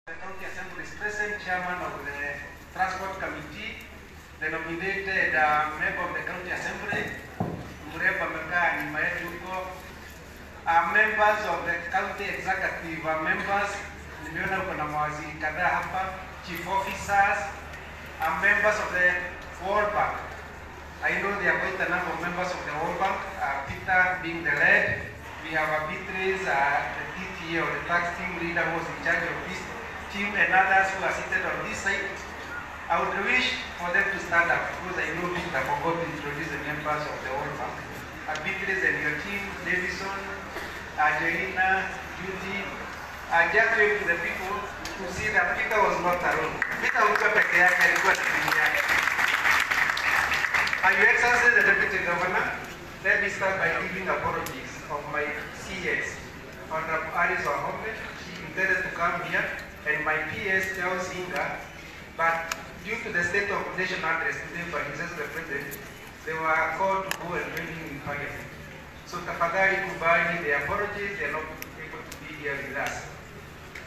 The County Assembly is present, Chairman of the Transport Committee, the nominated member of the County Assembly, Mureba Meka Nimaetuko, members of the County Executive, members, nimeona kuna mawaziri kadhaa hapa, chief officers, members of the World Bank. I know there are quite a number of members of the World Bank, Peter being the lead. We have Beatrice, the TTA or the tax team leader who was in charge of this team, and others who are seated on this side. I would wish for them to stand up because I know Peter forgot to introduce the members of the World Bank. Beatrice and your team, Davison, Angelina, Judy, just wave to the people to see that Peter was not alone. Peter was peke yake, alikuwa na timu yake. Your Excellency the Deputy Governor, let me start by giving apologies of my CS, Honorable Alice Wahome. She intended to come here, and my PS, Charles Inga, but due to the state of national address today by His Excellency the President, they were called to go and join him in Parliament. So tafadhali kubali the apologies, they are not able to be here with us.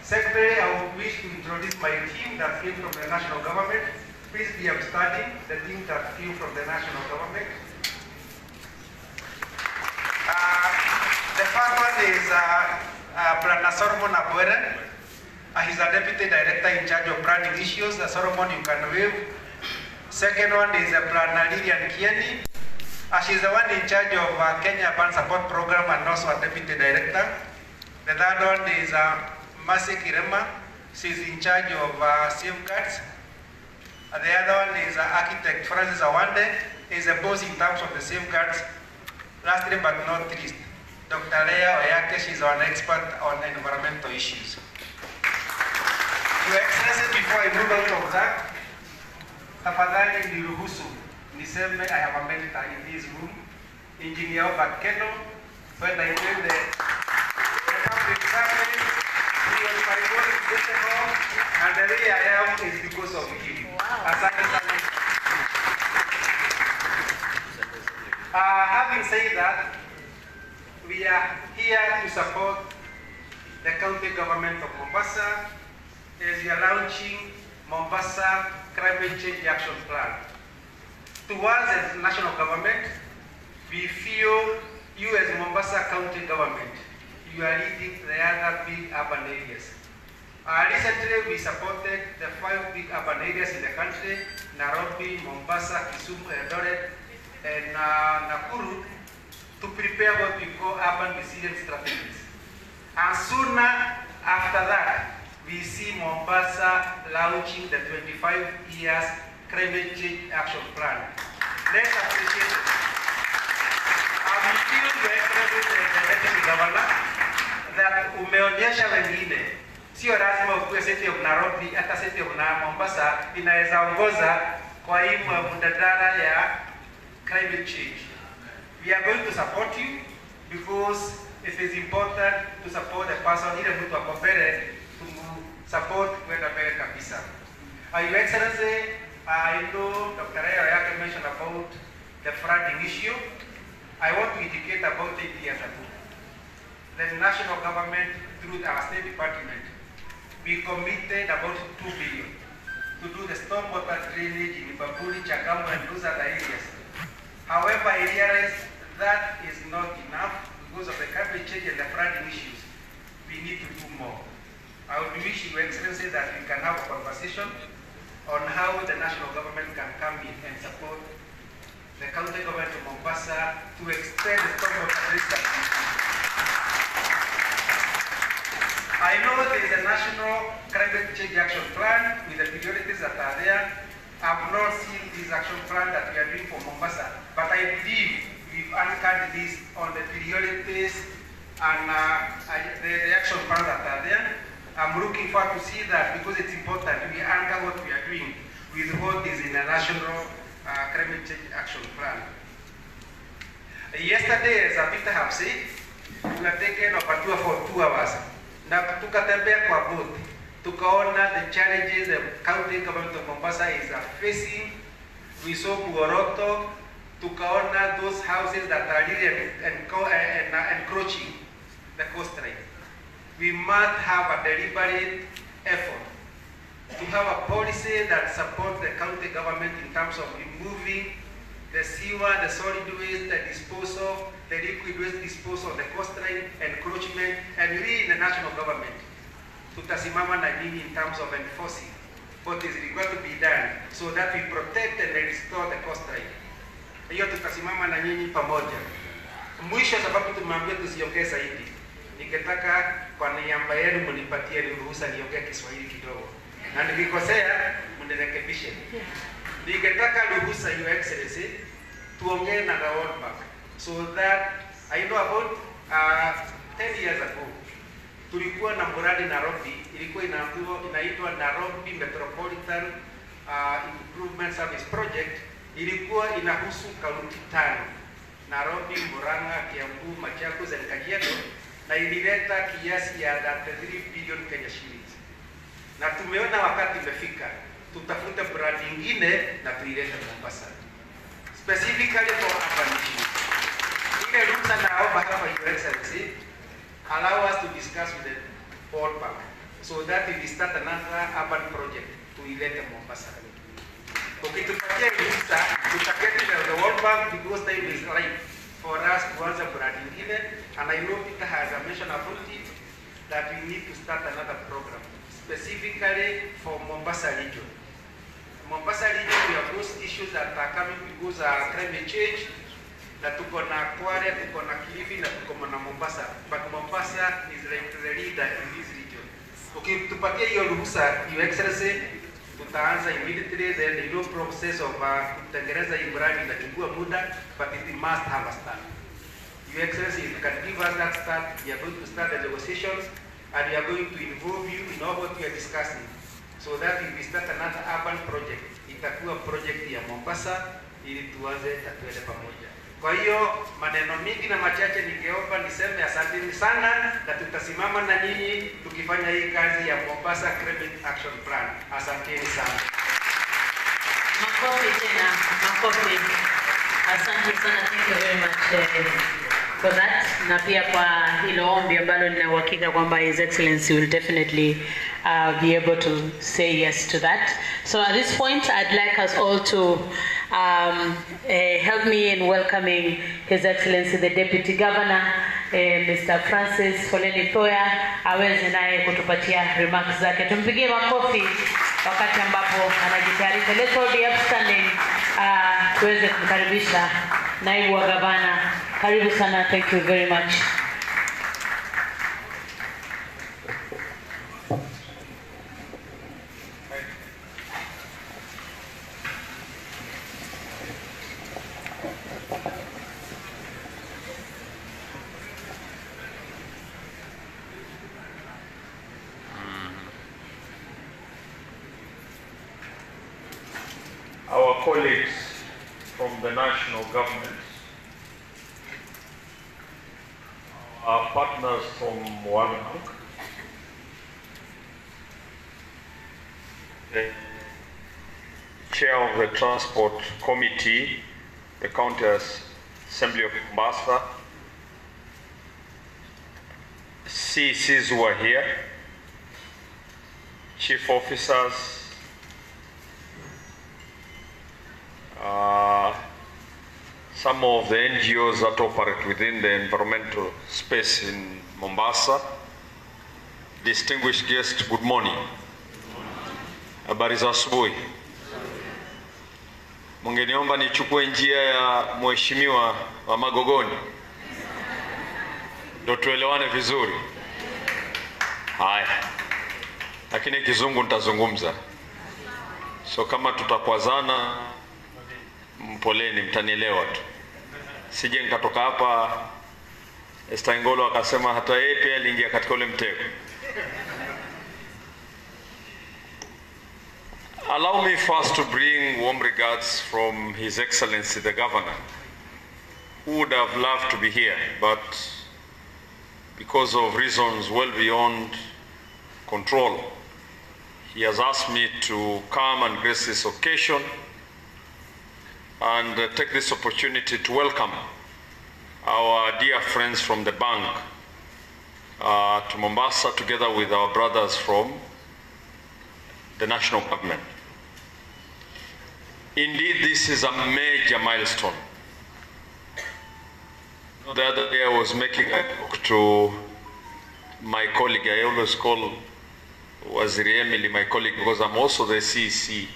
Secondly, I would wish to introduce my team that came from the national government. Please be upstanding, the team that came from the national government. The first one is Brother Solomon Abuere. He's a deputy director in charge of branding issues. Solomon, you can wave. Second one is Brother Lilian Kieni. She's the one in charge of Kenya Urban Support Program and also a deputy director. The third one is Mercy Kirema. She's in charge of safeguards. The other one is architect Francis Awande. He's a boss in terms of the safeguards. Lastly but not least, Dr. Leah Oyake, she's an expert on environmental issues. Your Excellency, before I move out of that, tafadhali niruhusu niseme I have a mentor in this room, Engineer Bakeno, when I gave the public service, he was my most visible, and the way I am is because of him. Wow. Having said that, we are here to support the county government of Mombasa as we are launching Mombasa Climate Change Action Plan. To us as national government, we feel you as Mombasa County government, you are leading the other big urban areas. Recently, we supported the 5 big urban areas in the country, Nairobi, Mombasa, Kisumu, Eldoret, and Nakuru, to prepare what we call urban resilience strategies. And soon after that, we see Mombasa launching the 25 years climate change action plan. Let's appreciate it. We feel Your Excellency the Deputy Governor that umeonyesha wengine, sio lazima ukuwe city of Nairobi, hata city of Mombasa inaweza ongoza kwa hii mjadala ya climate change. We are going to support you because it is important to support the person ile mtu ako mbele to support kwenda mbele kabisa. Your Excellency, I know Dr. Ayake mentioned about the flooding issue. I want to indicate about 8 years ago. The national government, through our State Department, we committed about 2 billion to do the stormwater drainage in Baburi, Chakamu, and those other areas. However, I realize that is not enough because of the climate change and the flooding issues. We need to do more. I would wish Your Excellency that we can have a conversation on how the national government can come in and support the county government of Mombasa to extend the stormwater drainage. I know there is a national climate change action plan with the priorities that are there. I've not seen this action plan that we are doing for Mombasa, but I believe we've anchored this on the priorities and the action plans that are there. I'm looking forward to see that because it's important we anchor what we are doing with what is in the national climate change action plan. Yesterday, as Peter have said, we were taken over tour for 2 hours. Na tukatembea kwa boat, tukaona the challenges the county government of Mombasa is facing. We saw Buoroto, tukaona those houses that are really encroaching the coastline. We must have a deliberate effort way that support the county government in terms of removing the sewer, the solid waste, the disposal, the liquid waste disposal, the coastline encroachment, and we in the national government, tutasimama na nyinyi in terms of enforcing what is required to be done so that we protect and restore the coastline. Hiyo tutasimama na nyinyi pamoja. Mwisho, sababu tumeambia tusiongee zaidi, ningetaka kwa niaba yenu mnipatie ruhusa niongee Kiswahili kidogo, na nikikosea mnirekebishe. Ningetaka ruhusa, Your Excellency, tuongee na the World Bank so that I know about 10 years ago tulikuwa na mradi Nairobi, ilikuwa inaitwa Nairobi Metropolitan Improvement Service Project. Ilikuwa inahusu kaunti 5: Nairobi, Murang'a, Kiambu, Machakos na Kajiado, na ilileta kiasi ya 33 billion Kenya shillings. Na tumeona wakati imefika tutafute mradi nyingine na tuilete Mombasa, specifically for urban issues. Ile ruhusa naomba hapa, Your Excellency, allow us to discuss with the World Bank so that we start another urban project tuilete Mombasa. Ukitupatia ruhusa, tutaketi na the World Bank because time is right for us kuanza mradi nyingine, and I know Peter has mentioned about it that we need to start another program specifically for Mombasa region. Mombasa region, we have those issues that are coming because of climate change. Na tuko na Kwale, tuko na Kilifi, na tuko na Mombasa. But Mombasa is like the leader in this region. Okay, tupatie hiyo ruhusa, Your Excellency, tutaanza immediately. The new process of kutengeneza hii mradi inachukua muda, but it must have a start. Your Excellency, if you can give us that start, we are going to start the negotiations, and we are going to involve you in all what we are discussing, so that if we start another urban project, itakuwa project ya Mombasa, ili tuanze tatuele pamoja. Kwa hiyo maneno mingi na machache ningeomba niseme asanteni sana, na tutasimama na nyinyi tukifanya hii kazi ya Mombasa Climate Action Plan. Asanteni sana. Makofi tena, makofi. Asante sana, thank you very much for that. Na pia kwa hilo ombi ambalo nina uhakika kwamba His Excellency will definitely be able to say yes to that. So at this point, I'd like us all to help me in welcoming His Excellency the Deputy Governor, Mr. Francis Foleni Toya, aweze naye kutupatia remarks zake. Tumpigie makofi wakati ambapo anajitayarisha. Let's all be upstanding tuweze kumkaribisha naibu wa gavana. Karibu sana, thank you very much. Our colleagues from the national government, our partners from World Bank, the chair of the Transport Committee, the County Assembly of Mombasa, CCs who are here, chief officers, some of the NGOs that operate within the environmental space in Mombasa. Distinguished guests, good morning. Habari za asubuhi. Mungeniomba nichukue njia ya mheshimiwa wa Magogoni ndio tuelewane vizuri. Haya. Lakini kizungu nitazungumza. So kama tutakwazana, mpoleni, mtanielewa tu. Sije nikatoka hapa Estangolo akasema hata yeye pia aliingia katika ule mtego. Allow me first to bring warm regards from His Excellency the Governor, who would have loved to be here, but because of reasons well beyond control, he has asked me to come and grace this occasion and take this opportunity to welcome our dear friends from the bank to Mombasa, together with our brothers from the national government. Indeed, this is a major milestone. The other day I was making a talk to my colleague. I always call Waziri Emily my colleague because I'm also the CC.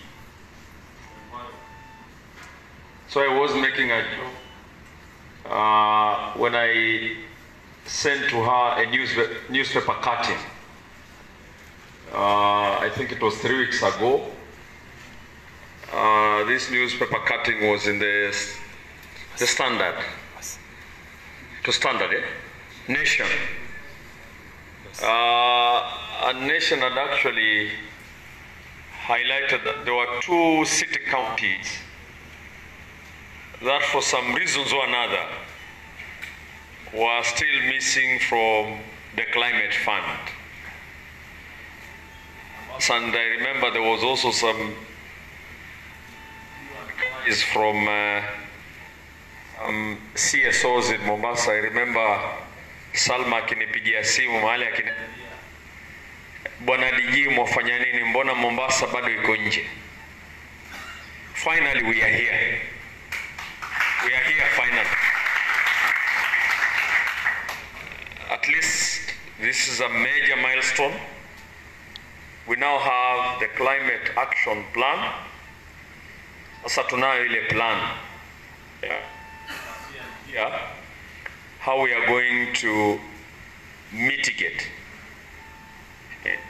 So I was making a joke when I sent to her a newspaper cutting. I think it was 3 weeks ago. This newspaper cutting was in the Standard. To Standard, eh? Nation. A Nation had actually highlighted that there were 2 city counties that for some reasons or another were still missing from the climate fund. And I remember there was also some is from CSOs in Mombasa. I remember Salma akinipigia simu mahali akiniambia, Bwana DG mwafanya nini, mbona Mombasa bado iko nje? Finally we are here. We are here finally. At least this is a major milestone. We now have the climate action plan. Sasa tunayo ile plan. Yeah. How we are going to mitigate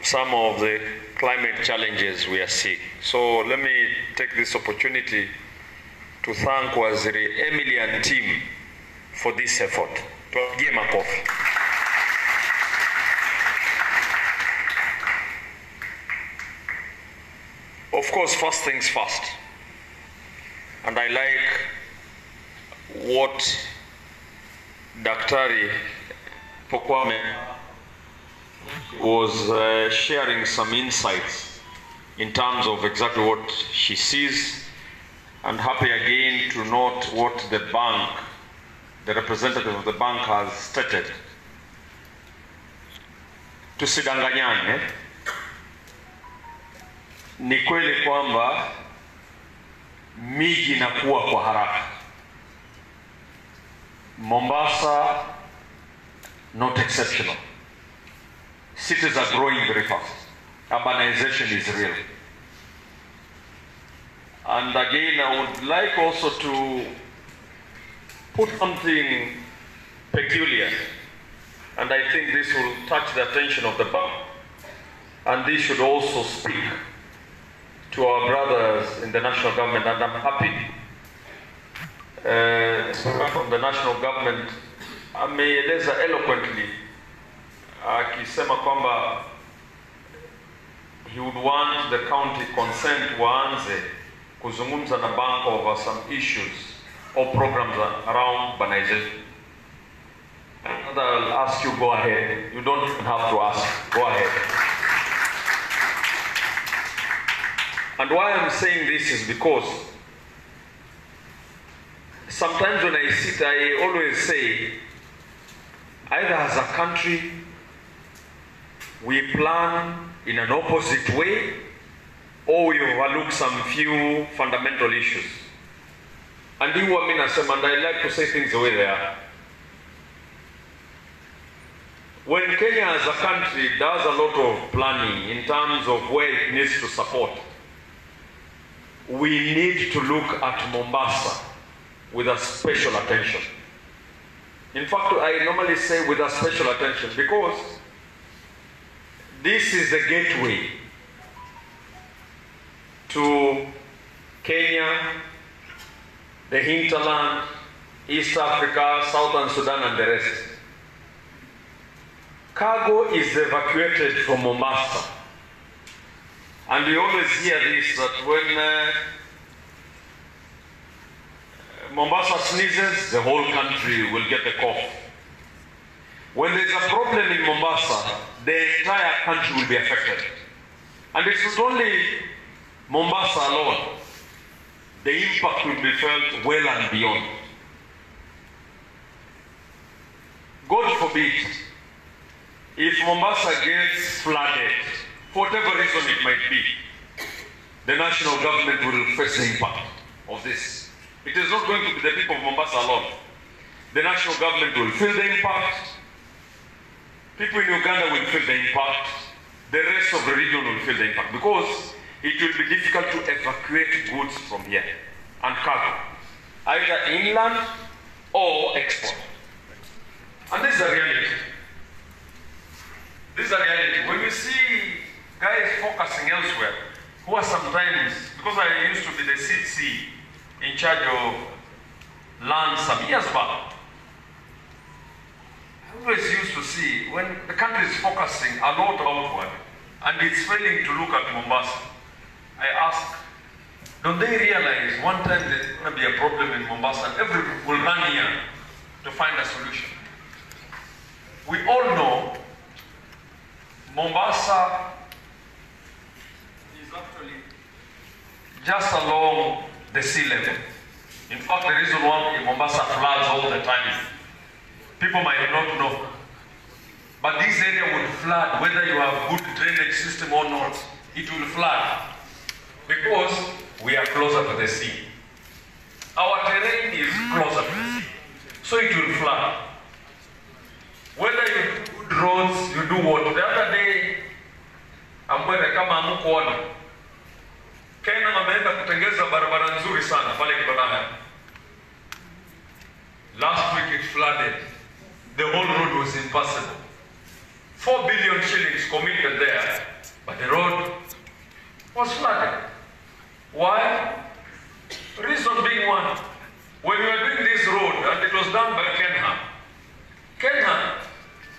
some of the climate challenges we are seeing. So let me take this opportunity to thank Waziri Emily and team for this effort. Tuwapigie makofi. Of course, first things first. And I like what Daktari Pokwame was sharing some insights in terms of exactly what she sees, and happy again to note what the bank, the representative of the bank has stated. Tusidanganyane, ni kweli kwamba miji inakuwa kwa haraka. Mombasa, not exceptional. Cities are growing very fast. Urbanization is real. And again, I would like also to put something peculiar. And I think this will touch the attention of the bank. And this should also speak to our brothers in the national government. And I'm happy from the national government ameeleza eloquently akisema kwamba he would want the county consent waanze kuzungumza na bank over some issues or programs around urbanization. And I'll ask you, go ahead. You don't have to ask, go ahead. And why I'm saying this is because sometimes when I sit, I always say, either as a country, we plan in an opposite way, or we overlook some few fundamental issues. And I like to say things the way they are. When Kenya as a country does a lot of planning in terms of where it needs to support, we need to look at Mombasa with a special attention. In fact, I normally say with a special attention because this is the gateway to Kenya, the hinterland, East Africa, Southern Sudan, and the rest. Cargo is evacuated from Mombasa. And we always hear this, that when Mombasa sneezes, the whole country will get a cough. When there's a problem in Mombasa, the entire country will be affected. And it's not only Mombasa alone. The impact will be felt well and beyond. God forbid, if Mombasa gets flooded, for whatever reason it might be, the national government will face the impact of this. It is not going to be the people of Mombasa alone. The national government will feel the impact. People in Uganda will feel the impact. The rest of the region will feel the impact because it will be difficult to evacuate goods from here and cargo, either inland or export. And this is a reality. This is a reality. When you see guys focusing elsewhere, who are sometimes, because I used to be the CC in charge of land some years back, I always used to see when the country is focusing a lot outward and it's failing to look at Mombasa, I ask, don't they realize one time there's going to be a problem in Mombasa and everyone will run here to find a solution? We all know Mombasa is actually just along the sea level. In fact, the reason why Mombasa floods all the time, people might not know. But this area will flood, whether you have good drainage system or not, it will flood. Because we are closer to the sea. Our terrain is closer to the sea. So it will flood. Whether you do good roads, you do what? The other day, Ambwele kama hamukuona, Kenya wameenda kutengeza barabara nzuri sana pale Kibarani. Last week it flooded. The whole road was impassable. 4 billion shillings committed there, but the road was flooded. Why? Reason being one, when we were doing this road, and it was done by Kenya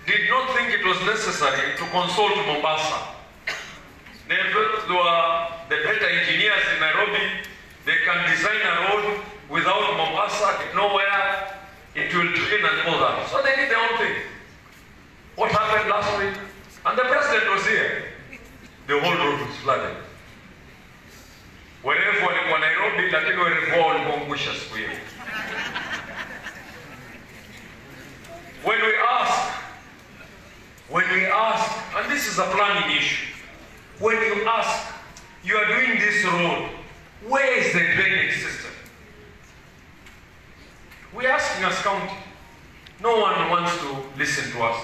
did not think it was necessary to consult Mombasa. They were the better engineers in Nairobi. They can design a road without Mombasa, they know where it will drain and all that. So they did their own thing. What happened last week? And the president was here. The whole road was flooded. Wherever walikuwa Nairobi, lakini wherever walikuangusha siku hiyo. When we ask, and this is a planning issue, when you ask, you are doing this road, where is the drainage system? We are asking as county. No one wants to listen to us.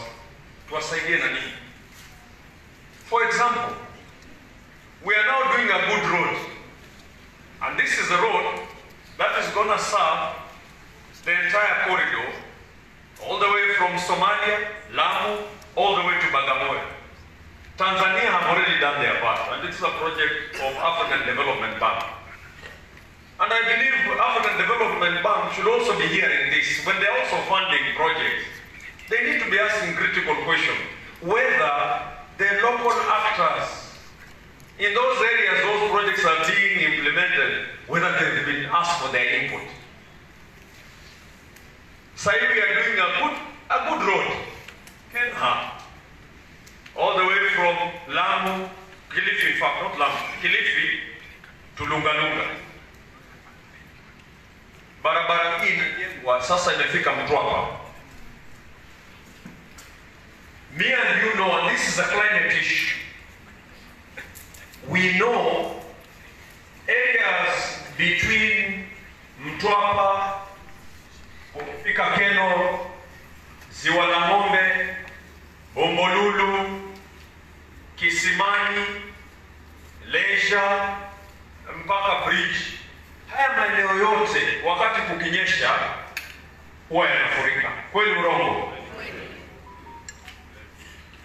Tuwasaidie na nini? For example, we are now doing a good road. And this is a road that is going to serve the entire corridor, all the way from Somalia, Lamu, all the way to Bagamoyo. Tanzania have already done their part, and this is a project of African Development Bank. And I believe African Development Bank should also be hearing this. When they're also funding projects, they need to be asking critical questions. Whether the local actors in those areas, those projects are being implemented, whether they've been asked for their input. So we are doing a good road, Kenya, all the way from Lamu, Kilifi, in fact, not Lamu, Kilifi to Lungalunga. Barabara hii inajengwa sasa imefika Mtwapa. Me and you know, and this is a climate issue. We know areas between Mtwapa, ukifika Keno, Ziwa la Ng'ombe, Bombolulu, Kisimani, Leisure, mpaka bridge. Haya maeneo yote wakati kukinyesha huwa yanafurika. Kweli urongo?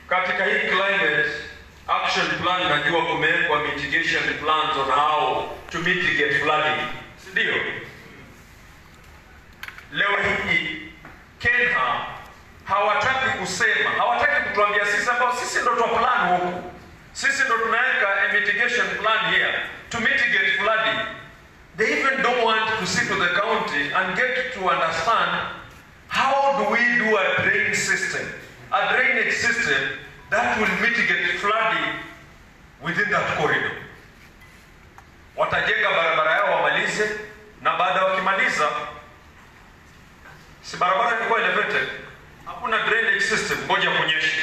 Katika hii climate action plan najua kumewekwa mitigation plans on how to mitigate flooding. Ndio. Leo hii Kenya hawataki kusema, hawataki kutuambia sisi ambao sisi ndo twa plan huku. Sisi ndo tunaweka a mitigation plan here to mitigate flooding. They even don't want to sit with the county and get to understand how do we do a drainage system that will mitigate flooding within that corridor. Watajenga barabara yao wamalize, na baada wakimaliza, si barabara ilikuwa elevated, hakuna drainage system, ngoja kunyeshe.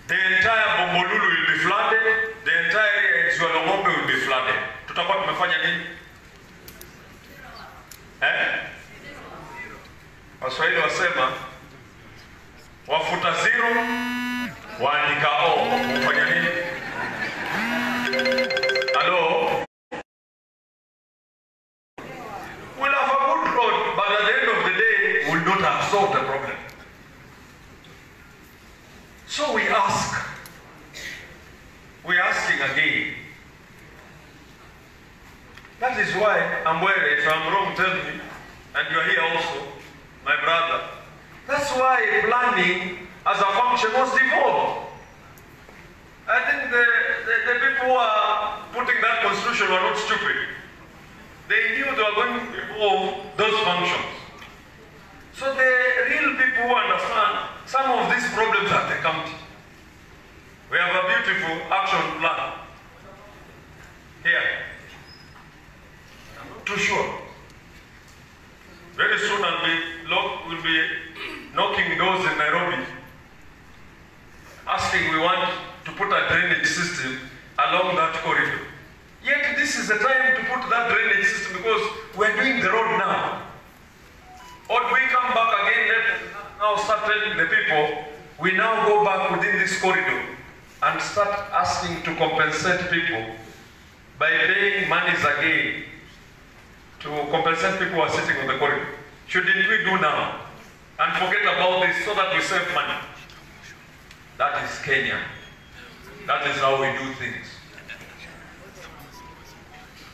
The entire Bombolulu will be flooded, the entire area Ng'ombe will be flooded. Tutakuwa tumefanya nini? Waswahili wasema wafuta zero waandika o. Ufanya nini? Hello? We'll have a good road, but at the end of the day, we'll not have solved the problem. So we're asking again. That is why, Ambwere, if I'm wrong, tell me, and you're here also, my brother. That's why planning as a function was devolved. I think the people who are putting that constitution were not stupid. They knew they were going to involve those functions. So the real people who understand some of these problems at the county. We have a beautiful action plan here. I'm not too sure. Very soon we'll be knocking doors in Nairobi, asking we want to put a drainage system along that corridor. Yet this is the time to put that drainage system because we're doing the road now. Or do we come back again, now start telling the people, we now go back within this corridor and start asking to compensate people by paying monies again to compensate people who are sitting on the corridor. Shouldn't we do now and forget about this so that we save money? That is Kenya. That is how we do things.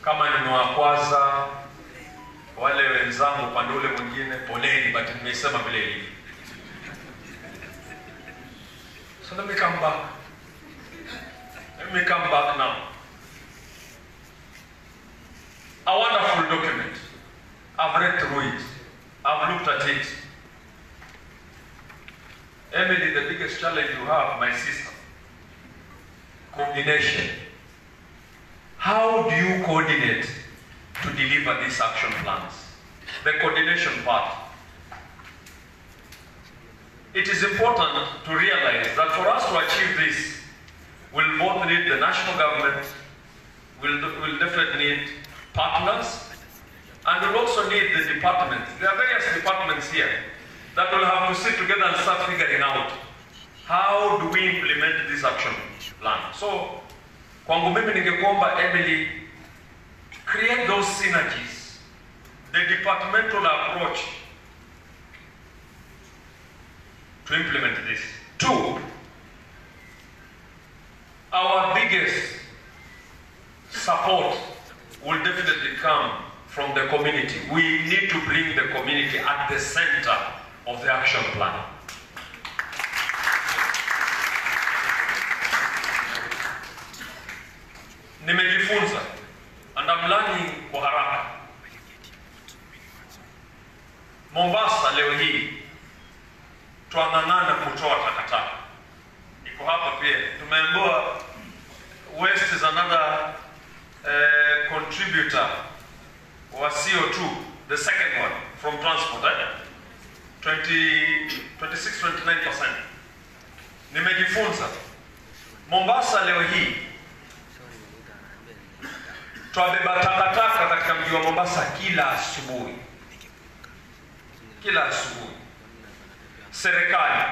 Kama nimewakwaza wale wenzangu pande ule mwingine, poleni, but nimesema vile hivi. So let me come back. Let me come back now. A wonderful document. I've read through it. I've looked at it. Emily, the biggest challenge you have, my sister, coordination. How do you coordinate to deliver these action plans? The coordination part. It is important to realize that for us to achieve this, we'll both need the national government, we'll definitely need partners, and we'll also need the departments. There are various departments here that will have to sit together and start figuring out how do we implement this action plan. So, kwangu mimi ningekuomba Emily, create those synergies, the departmental approach to implement this. Two, our biggest support will definitely come from the community. We need to bring the community at the center of the action plan. Nimejifunza, and I'm learning kwa haraka. Mombasa leo hii tuang'ang'ana kutoa takataka. Iko hapa pia. Tumeambiwa waste is another contributor or CO2, the second one from transport, 26-29%. Nimejifunza Mombasa leo hii twabeba takataka katika mji wa Mombasa kila asubuhi. Kila asubuhi. Serikali,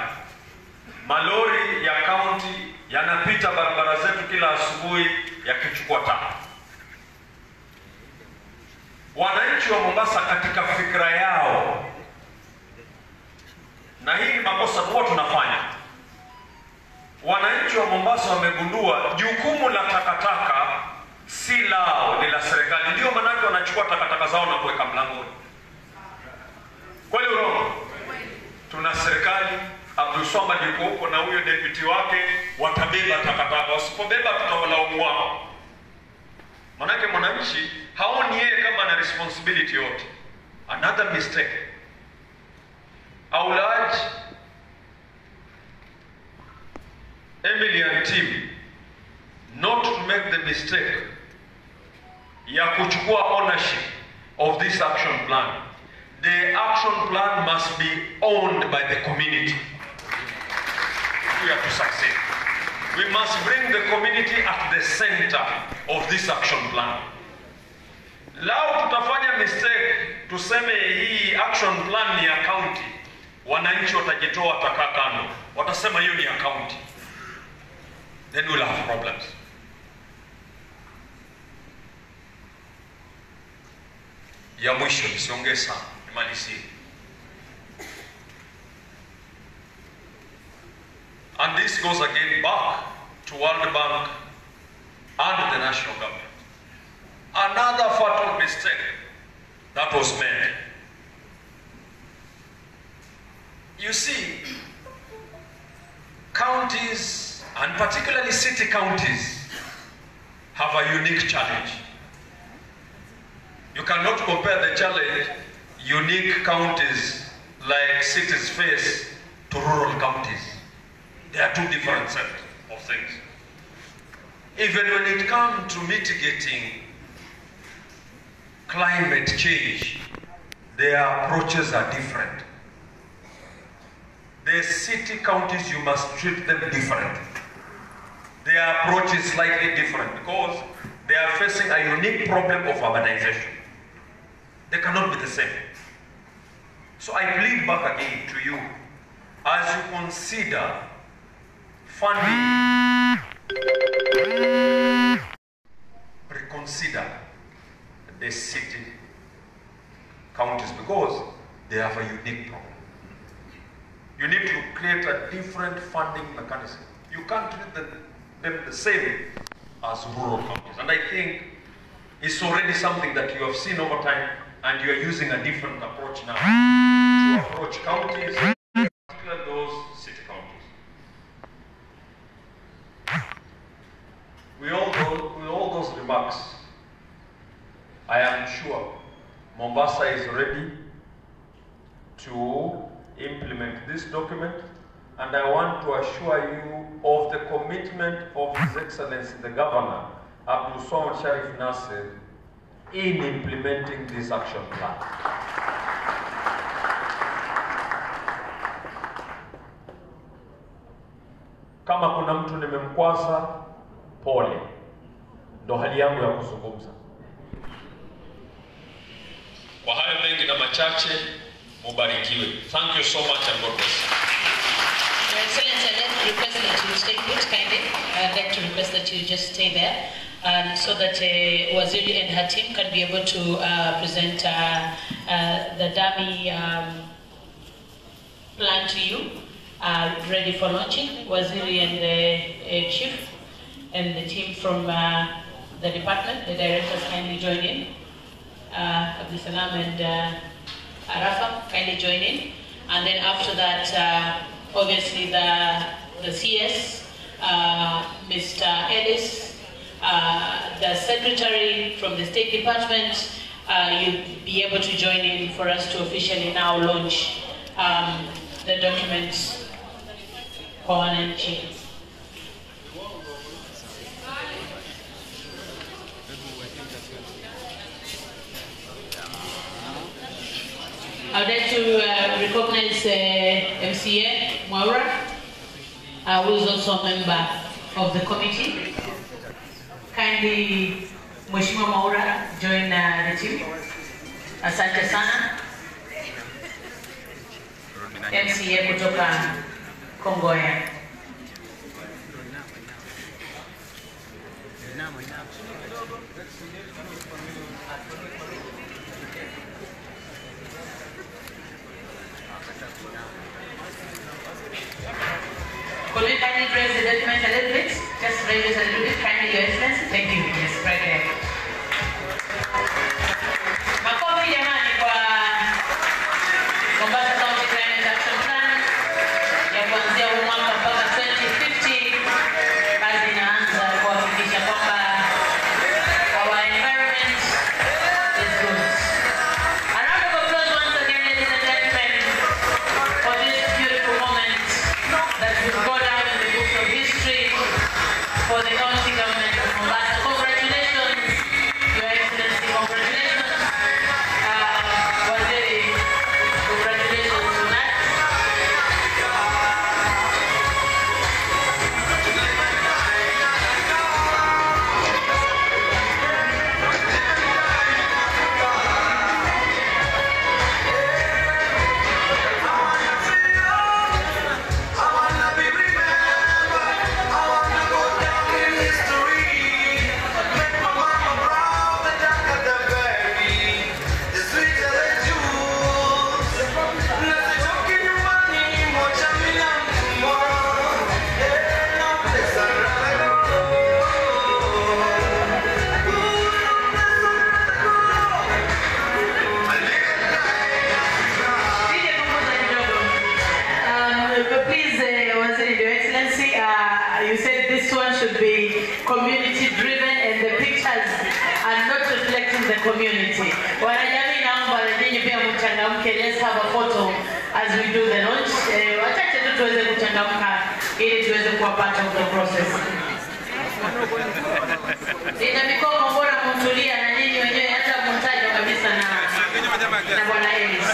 malori ya county yanapita barabara zetu kila asubuhi yakichukua taka. Wananchi wa Mombasa katika fikra yao, na hii ni makosa kwa tunafanya, wananchi wa Mombasa wamegundua jukumu la takataka si lao, ni la serikali. Ndio maana wanachukua takataka zao na kuweka mlangoni. Kweli urongo? Tuna serikali, Abdul Swamad yuko huko na huyo deputy wake watabeba takataka. Wasipobeba tutawalaumu wao. Manake mwananchi haoni yeye kama ana responsibility yote. Another mistake. I will urge Emily and team not to make the mistake ya kuchukua ownership of this action plan. The action plan must be owned by the community. We have to succeed. We must bring the community at the center of this action plan. Lao tutafanya mistake, tuseme hii action plan ni ya county, wananchi watajitoa watakaa kando, watasema hiyo ni ya county. Then we'll have problems. Ya mwisho nisiongee sana, nimalizie. And this goes again back to World Bank and the national government. Another fatal mistake that was made. You see, counties, and particularly city counties, have a unique challenge. You cannot compare the challenge unique counties like cities face to rural counties. They are two different sets of things. Even when it comes to mitigating climate change, their approaches are different. The city counties, you must treat them different. Their approach is slightly different because they are facing a unique problem of urbanization. They cannot be the same. So I plead back again to you, as you consider funding, reconsider the city counties because they have a unique problem. You need to create a different funding mechanism. You can't treat them the same as rural counties. And I think it's already something that you have seen over time, and you are using a different approach now to approach counties, particularly those city counties. With all those remarks, I am sure Mombasa is ready to implement this document, and I want to assure you of the commitment of His Excellency the Governor, Abdul Swamad Sharif Nasser, in implementing this action plan. Kama kuna mtu nimemkwaza, pole. Ndo hali yangu ya kuzungumza. Kwa hayo mengi na machache, mubarikiwe. Thank you so much and God bless you. Your Excellency, I'd like to request that you stay put kindly. I'd like to request that you just stay there, so that Waziri and her team can be able to present the dummy plan to you, ready for launching. Waziri and the Chief and the team from the department, the directors, kindly join in. Abdisalam and Arafa, kindly join in. And then after that, obviously the CS, Mr. Ellis, the Secretary from the State Department, you'll be able to join in for us to officially now launch the documents for wananchi. I would like to recognize MCA Mwaura, who is also a member of the committee. Kindly, Mheshimiwa Mwaura, join the team. Asante sana. MCA kutoka Kongoya. Could we kindly raise the document a little bit? Just raise it a little bit, kindly, Your Excellency. Thank you. Yes, right there. Makofi jamani kwa Mombasa County Climate Action Plan ya kuanzia huu mwaka mpaka 2050. Kazi inaanza kuhakikisha kwamba our environment is good. A round of applause once again, ladies and gentlemen, for this beautiful moment that will go down in the books of history for the county government of Mombasa. Congratulations. community. Wanajamii naomba nyinyi pia mchangamke. Let's have a photo as we do the launch. Wachache tu tuweze kuchangamka ili tuweze kuwa part of the process. Nina mikono bora kumtulia na nyinyi wenyewe hata mtaja kabisa na bwana Ellis.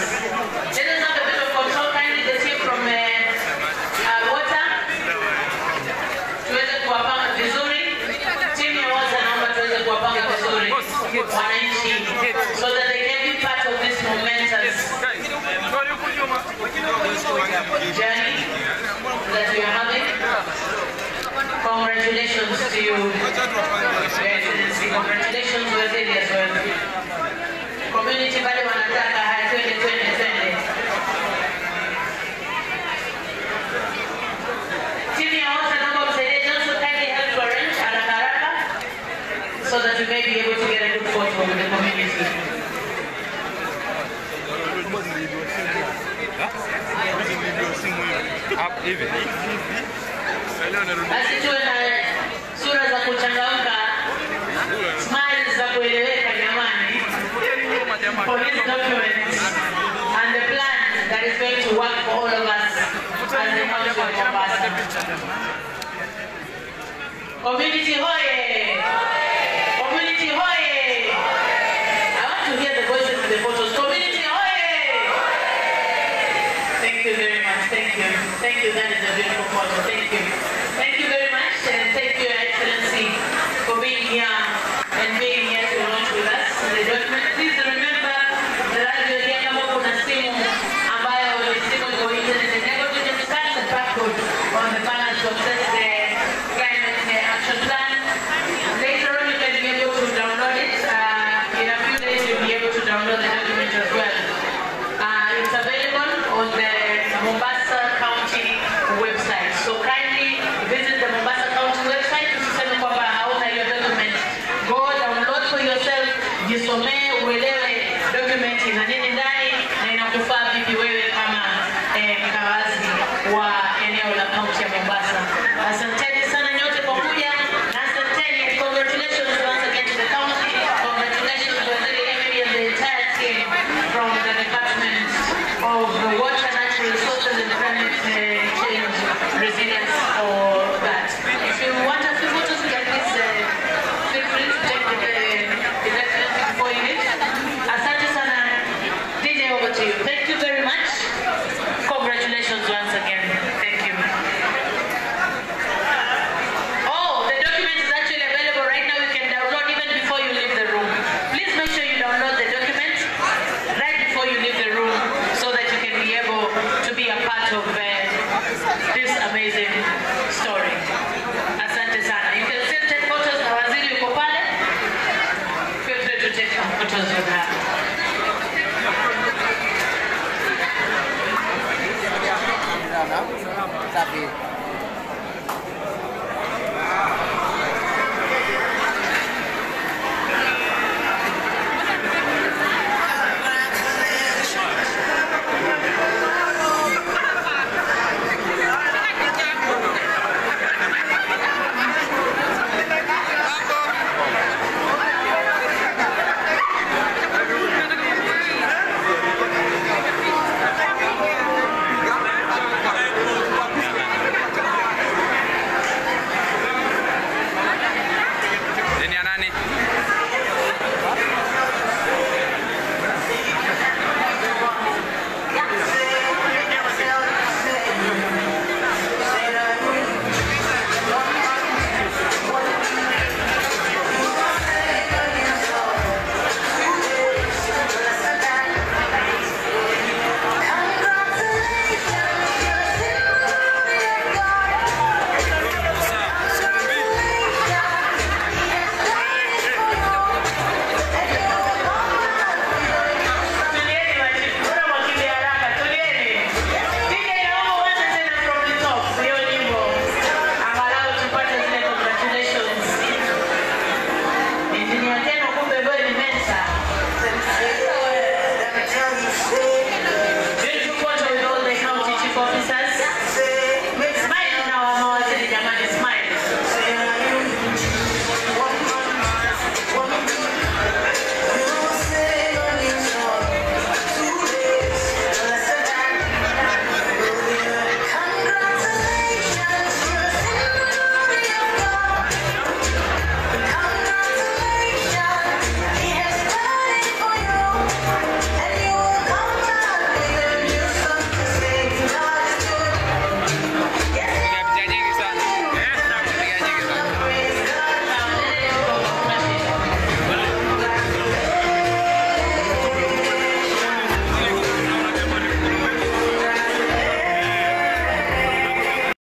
Let us have a bit of control kindly the team from water. Tuweze kuwapanga vizuri. Team ya water naomba tuweze kuwapanga vizuri wananchi so that they can be part of this momentous journey that we are having. Congratulations to you, Your Excellency. Congratulations to Waziri as well. Community bado wanataka haya twende. Timu ya wote naomba msaidie Johnson kindly help to arrange haraka so that we may be able to get a good photo with the community. Basi tuwe na sura za kuchangamka, smiles za kueleweka jamani, for this document and the plan that is going to work for all of us as the Council of Mombasa. Community hoye! Community hoye! I want to hear the voices in the photos. Community hoye! Thank you very much. Thank you. Thank you. That is a beautiful photo. Thank you. Thank you very much, and thank you, Your Excellency, for being here and being here to launch with us the document. Please remember that as you're here, kama kuna simu ambayo ni simu iko internet enabled, you can scan the barcode on the panel to access the climate action plan. Later on, you can be able to download it. In a few days, you'll be able to download the document as well. It's available on the Mombasa County website. So kindly visit the Mombasa County website. Usiseme kwamba hauna hiyo document. Go download for yourself. Jisomee, uelewe document ina nini ndani na inakufaa vipi wewe kama mkawazi wa eneo la kaunti ya Mombasa. Asanteni sana nyote kwa kuja na asanteni. Congratulations once again to the county. Congratulations to the Emily and the entire team from the Department of Water, Natural Resources and Climate Change Resilience for that. If you want a few photos, you can please feel free to take the excellency before you leave. Asante sana. DJ, over to you. Thank you very much. Congratulations once again. Thank you. Oh, the document is actually available right now. You can download even before you leave the room. Please make sure you download the document right before you leave the room so that you can be able to be a part of this amazing story. Asante sana. You can still take photos na waziri yuko pale. Feel free to take some photos with her. Sabi.